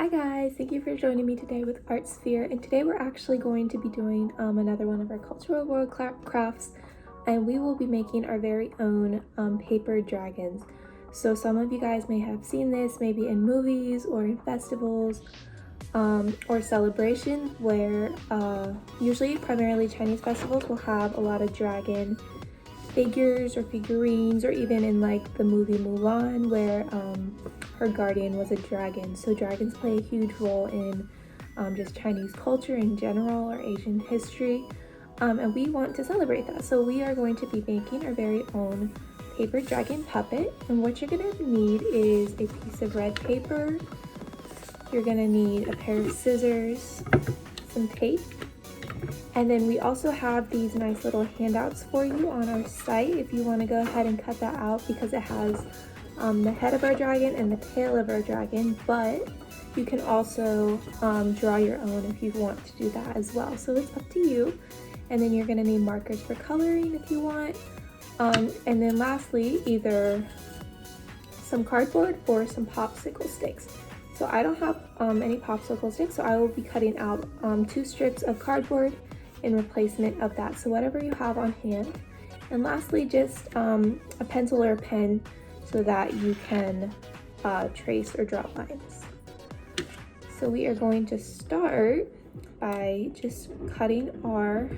Hi guys, thank you for joining me today with Art Sphere, and today we're actually going to be doing another one of our cultural world crafts, and we will be making our very own paper dragons. So some of you guys may have seen this maybe in movies or in festivals or celebrations where usually primarily Chinese festivals will have a lot of dragon figures or figurines, or even in like the movie Mulan where her guardian was a dragon. So dragons play a huge role in just Chinese culture in general, or Asian history, and we want to celebrate that. So we are going to be making our very own paper dragon puppet, and what you're going to need is a piece of red paper. You're going to need a pair of scissors, some tape, and then we also have these nice little handouts for you on our site if you want to go ahead and cut that out, because it has the head of our dragon and the tail of our dragon, but you can also draw your own if you want to do that as well. So it's up to you. And then you're going to need markers for coloring if you want. And then lastly, either some cardboard or some popsicle sticks. So I don't have any popsicle sticks, so I will be cutting out 2 strips of cardboard in replacement of that. So whatever you have on hand. And lastly, just a pencil or a pen so that you can trace or draw lines. So we are going to start by just cutting our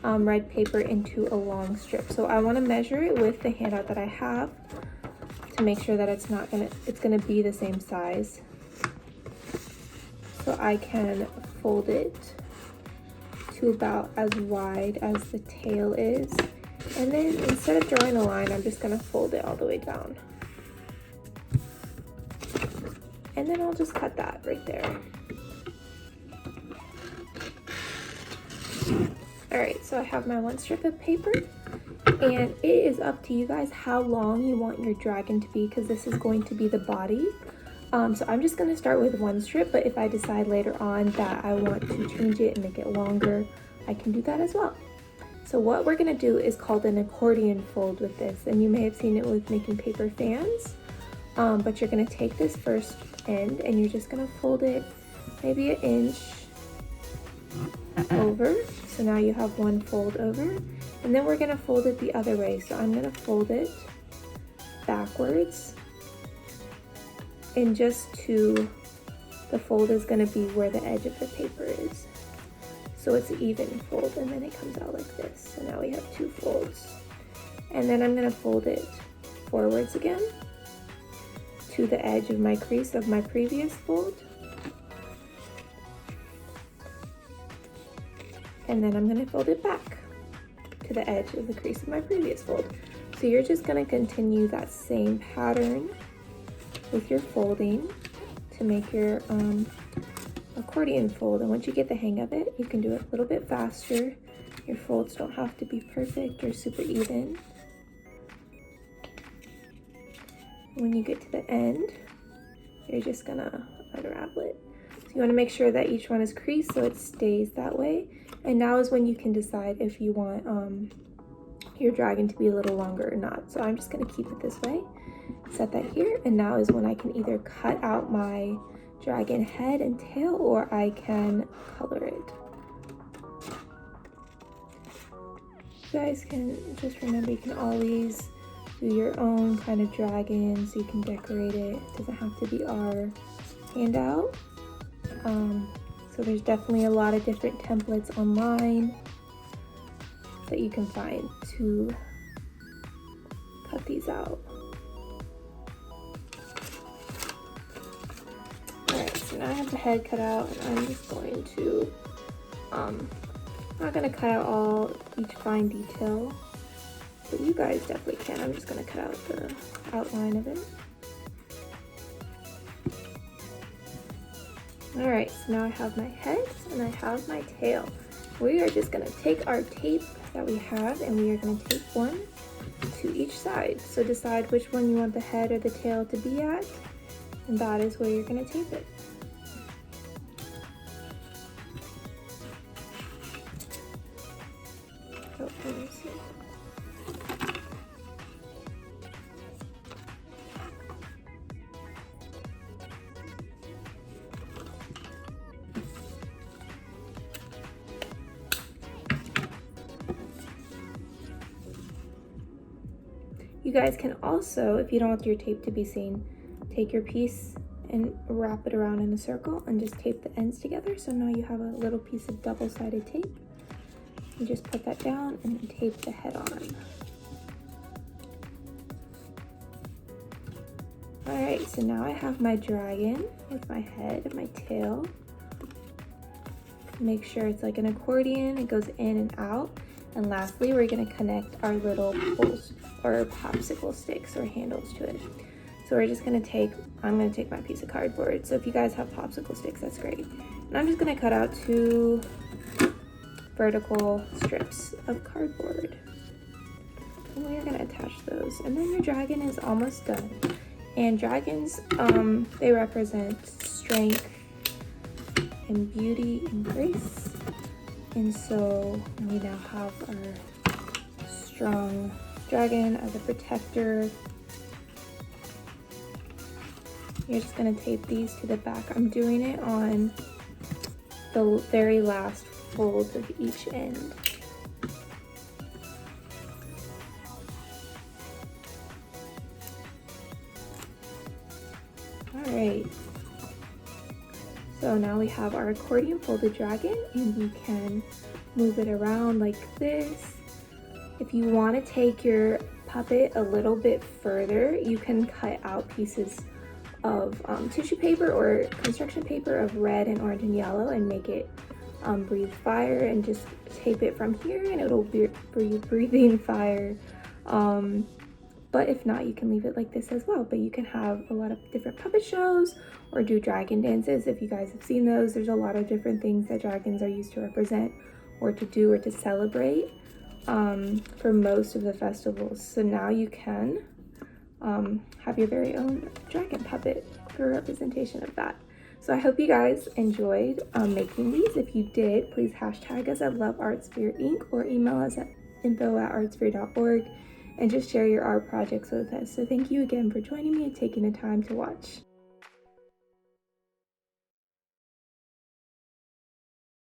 red paper into a long strip. So I want to measure it with the handout that I have to make sure that it's gonna be the same size. So I can fold it to about as wide as the tail is. And then instead of drawing a line, I'm just gonna fold it all the way down. And then I'll just cut that right there. All right, so I have my 1 strip of paper, and it is up to you guys how long you want your dragon to be, because this is going to be the body. So I'm just gonna start with 1 strip, but if I decide later on that I want to change it and make it longer, I can do that as well. So what we're gonna do is called an accordion fold with this, and you may have seen it with making paper fans, but you're gonna take this first end and you're just gonna fold it maybe 1 inch over. So now you have 1 fold over, and then we're gonna fold it the other way. So I'm gonna fold it backwards, and just to the fold is gonna be where the edge of the paper is. So it's an even fold, and then it comes out like this. So now we have 2 folds. And then I'm gonna fold it forwards again to the edge of my crease of my previous fold. And then I'm gonna fold it back to the edge of the crease of my previous fold. So you're just gonna continue that same pattern with your folding to make your accordion fold. And once you get the hang of it, you can do it a little bit faster. Your folds don't have to be perfect or super even. When you get to the end, you're just gonna unravel it. So you wanna make sure that each one is creased so it stays that way. And now is when you can decide if you want your dragon to be a little longer or not. So I'm just gonna keep it this way, set that here, and now is when I can either cut out my dragon head and tail, or I can color it. You guys can just remember, you can always do your own kind of dragon so you can decorate it. It doesn't have to be our handout. So there's definitely a lot of different templates online that you can find to cut these out. Alright, so now I have the head cut out, and I'm just going to, I'm not going to cut out each fine detail, but you guys definitely can. I'm just going to cut out the outline of it. Alright, so now I have my head and I have my tail. We are just going to take our tape that we have, and we are going to tape 1 to each side. So decide which one you want the head or the tail to be at, and that is where you're going to tape it. Oh, let me see. guys can also, if you don't want your tape to be seen, take your piece and wrap it around in a circle and just tape the ends together. So now you have a little piece of double-sided tape. You just put that down and then tape the head on. All right, so now I have my dragon with my head and my tail. Make sure it's like an accordion, it goes in and out. And lastly, we're gonna connect our little poles or popsicle sticks or handles to it. So we're just gonna I'm gonna take my piece of cardboard. So if you guys have popsicle sticks, that's great. And I'm just gonna cut out 2 vertical strips of cardboard. And we're gonna attach those. And then your dragon is almost done. And dragons, they represent strength and beauty and grace. And so we now have our strong dragon as a protector. You're just gonna tape these to the back. I'm doing it on the very last fold of each end. All right. So now we have our accordion folded dragon, and you can move it around like this. If you want to take your puppet a little bit further, you can cut out pieces of tissue paper or construction paper of red and orange and yellow and make it breathe fire, and just tape it from here and it'll be breathing fire. But if not, you can leave it like this as well. But you can have a lot of different puppet shows or do dragon dances. If you guys have seen those, there's a lot of different things that dragons are used to represent or to do or to celebrate for most of the festivals. So now you can have your very own dragon puppet for representation of that. So I hope you guys enjoyed making these. If you did, please hashtag us at LoveArtSphere Inc. or email us at info@artsphere.org and just share your art projects with us. So thank you again for joining me and taking the time to watch.